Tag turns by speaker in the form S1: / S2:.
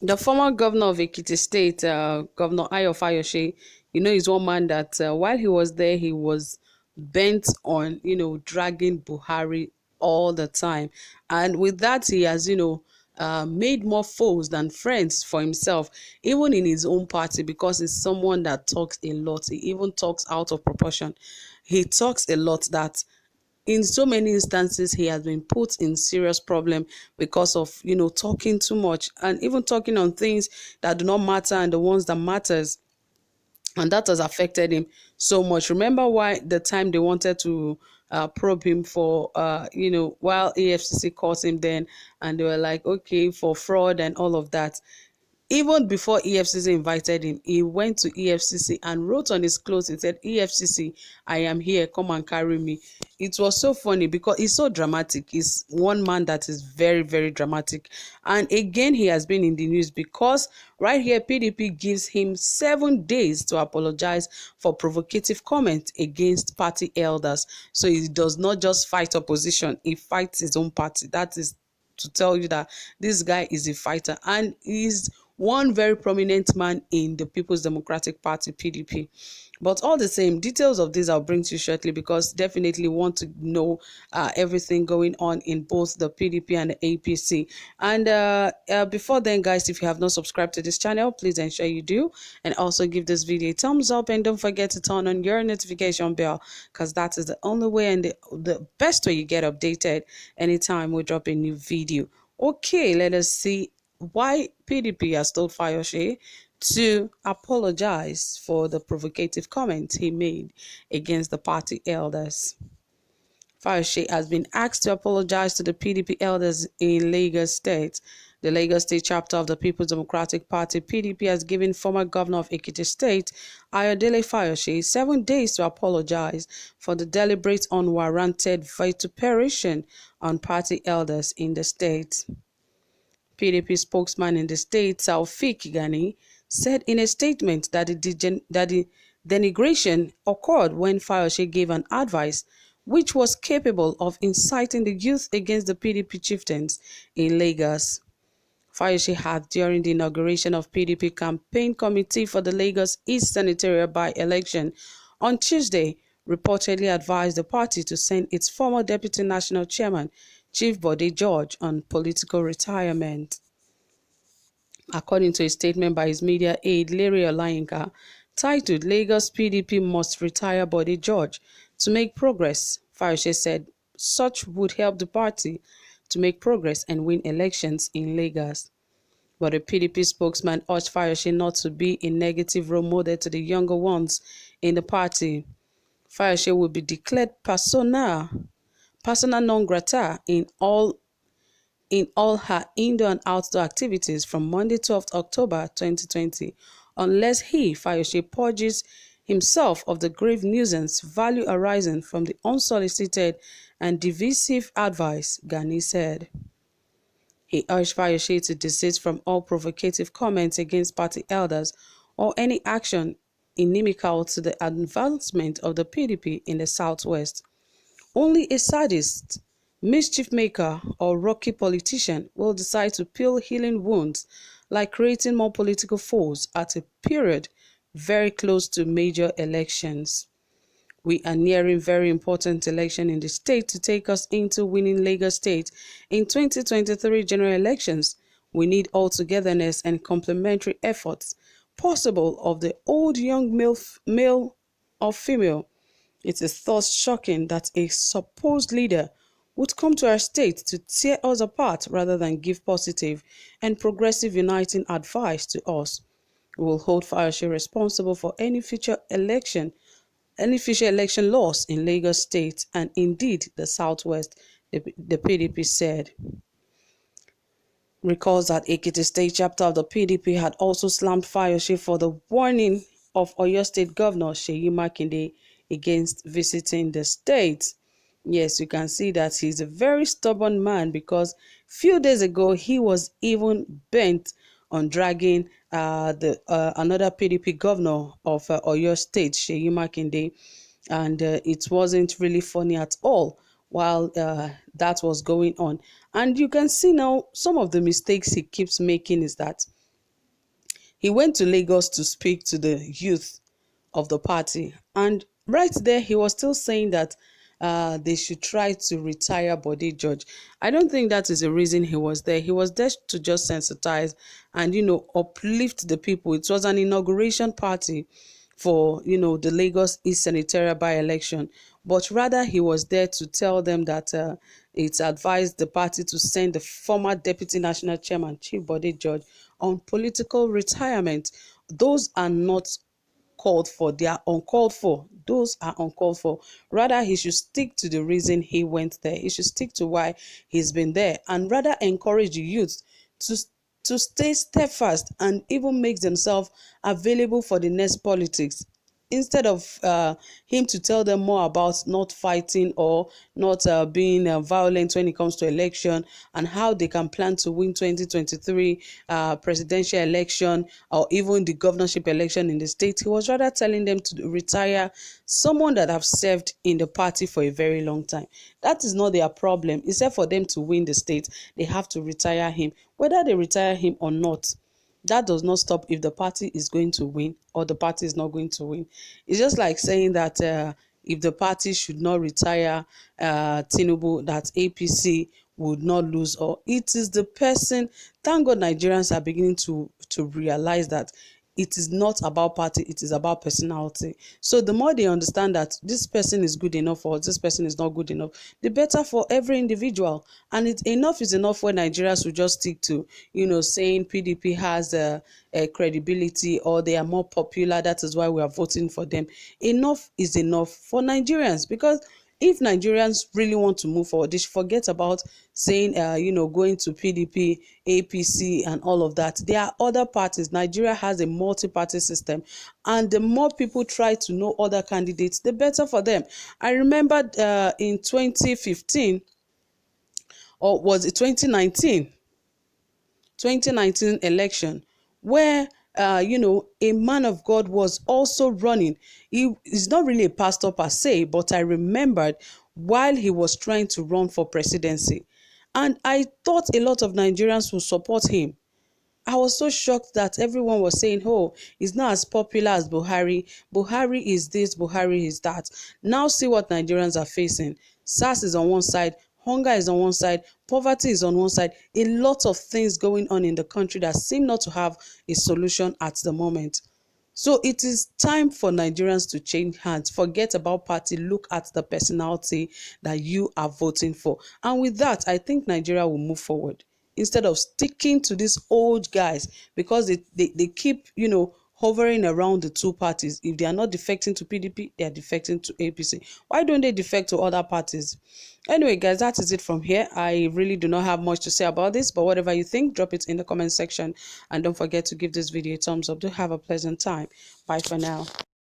S1: The former governor of Ekiti State, Governor Ayo Fayoshe, is one man that while he was there, he was bent on, dragging Buhari all the time. And with that, he has, made more foes than friends for himself, even in his own party, because he's someone that talks a lot. He even talks out of proportion. He talks a lot that in so many instances he has been put in serious problem because of talking too much and even talking on things that do not matter and the ones that matters, and that has affected him so much. Remember why the time they wanted to probe him for while AFCC caught him then, and they were like, okay, for fraud and all of that. Even before EFCC invited him, he went to EFCC and wrote on his clothes, it said, EFCC, I am here, come and carry me. It was so funny because he's so dramatic. He's one man that is very, very dramatic. And again, he has been in the news because right here, PDP gives him 7 days to apologize for provocative comments against party elders. So he does not just fight opposition, he fights his own party. That is to tell you that this guy is a fighter and he's one very prominent man in the People's Democratic Party, PDP. But all the same, details of this I'll bring to you shortly because definitely want to know everything going on in both the PDP and the APC. And before then, guys, if you have not subscribed to this channel, please ensure you do. And also give this video a thumbs up and don't forget to turn on your notification bell because that is the only way and the best way you get updated anytime we drop a new video. Okay, let us see why PDP has told Fayoshe to apologize for the provocative comments he made against the party elders. Fayoshe has been asked to apologize to the PDP elders in Lagos State. The Lagos State chapter of the People's Democratic Party, PDP, has given former governor of Ekiti State, Ayodele Fayoshe, 7 days to apologize for the deliberate unwarranted vituperation on party elders in the state. PDP spokesman in the state, Taofiq Gani, said in a statement that the denigration occurred when Fayoshe gave an advice which was capable of inciting the youth against the PDP chieftains in Lagos. Fayoshe had, during the inauguration of PDP campaign committee for the Lagos East senatorial by-election on Tuesday, reportedly advised the party to send its former deputy national chairman, Chief Bode George, on political retirement. According to a statement by his media aide, Larry Olayinka, titled Lagos PDP Must Retire Bode George to Make Progress, Fayoshe said such would help the party to make progress and win elections in Lagos. But a PDP spokesman urged Fayoshe not to be a negative role model to the younger ones in the party. Fayoshe will be declared persona non grata in all her indoor and outdoor activities from Monday 12th October 2020 unless he, Fayoshe, purges himself of the grave nuisance value arising from the unsolicited and divisive advice, Gani said. He urged Fayoshe to desist from all provocative comments against party elders or any action inimical to the advancement of the PDP in the Southwest. Only a sadist, mischief maker, or rocky politician will decide to peel healing wounds like creating more political foes at a period very close to major elections. We are nearing very important election in the state to take us into winning Lagos State. In 2023 general elections, we need all togetherness and complementary efforts possible of the old, young, male or female. It is thus shocking that a supposed leader would come to our state to tear us apart rather than give positive and progressive uniting advice to us. We will hold Fayoshe responsible for any future election loss in Lagos State and indeed the Southwest, the PDP said. Recalls that Ekiti State chapter of the PDP had also slammed Fayoshe for the warning of Oyo State Governor Seyi Makinde against visiting the state. Yes, you can see that he's a very stubborn man because few days ago he was even bent on dragging another PDP governor of Oyo State, Seyi Makinde, and it wasn't really funny at all while that was going on. And you can see now some of the mistakes he keeps making is that He went to Lagos to speak to the youth of the party. And right there, he was still saying that they should try to retire Bode George. I don't think that is the reason he was there. He was there to just sensitize and, uplift the people. It was an inauguration party for, the Lagos East senatorial by-election. But rather, he was there to tell them that it's advised the party to send the former Deputy National Chairman, Chief Bode George, on political retirement. Those are not called for. They are uncalled for. Those are uncalled for. Rather, he should stick to the reason he went there. He should stick to why he's been there, and rather encourage the youth to stay steadfast and even make themselves available for the next politics, instead of him to tell them more about not fighting or not being violent when it comes to election, and how they can plan to win 2023 presidential election or even the governorship election in the state. He was rather telling them to retire someone that have served in the party for a very long time. That is not their problem. Except for them to win the state, they have to retire him. Whether they retire him or not, that does not stop if the party is going to win or the party is not going to win. It's just like saying that if the party should not retire Tinubu, that APC would not lose, or it is the person. Thank God Nigerians are beginning to realize that it is not about party, it is about personality. So the more they understand that this person is good enough or this person is not good enough, the better for every individual. And it's enough is enough when Nigerians will just stick to, saying PDP has a credibility or they are more popular, that is why we are voting for them. Enough is enough for Nigerians, because if Nigerians really want to move forward, they should forget about saying, going to PDP, APC, and all of that. There are other parties. Nigeria has a multi-party system, and the more people try to know other candidates, the better for them. I remember in 2015, or was it 2019? 2019 election, where a man of God was also running. He is not really a pastor per se, but I remembered while he was trying to run for presidency, and I thought a lot of Nigerians would support him. I was so shocked that everyone was saying, oh, he's not as popular as Buhari. Buhari is this, Buhari is that. Now see what Nigerians are facing. SARS is on one side, hunger is on one side, poverty is on one side. A lot of things going on in the country that seem not to have a solution at the moment. So it is time for Nigerians to change hands. Forget about party. Look at the personality that you are voting for. And with that, I think Nigeria will move forward instead of sticking to these old guys, because they keep, hovering around the two parties. If they are not defecting to PDP, they are defecting to APC. Why don't they defect to other parties? Anyway, guys, that is it from here. I really do not have much to say about this, but whatever you think, drop it in the comment section. And don't forget to give this video a thumbs up. Do have a pleasant time. Bye for now.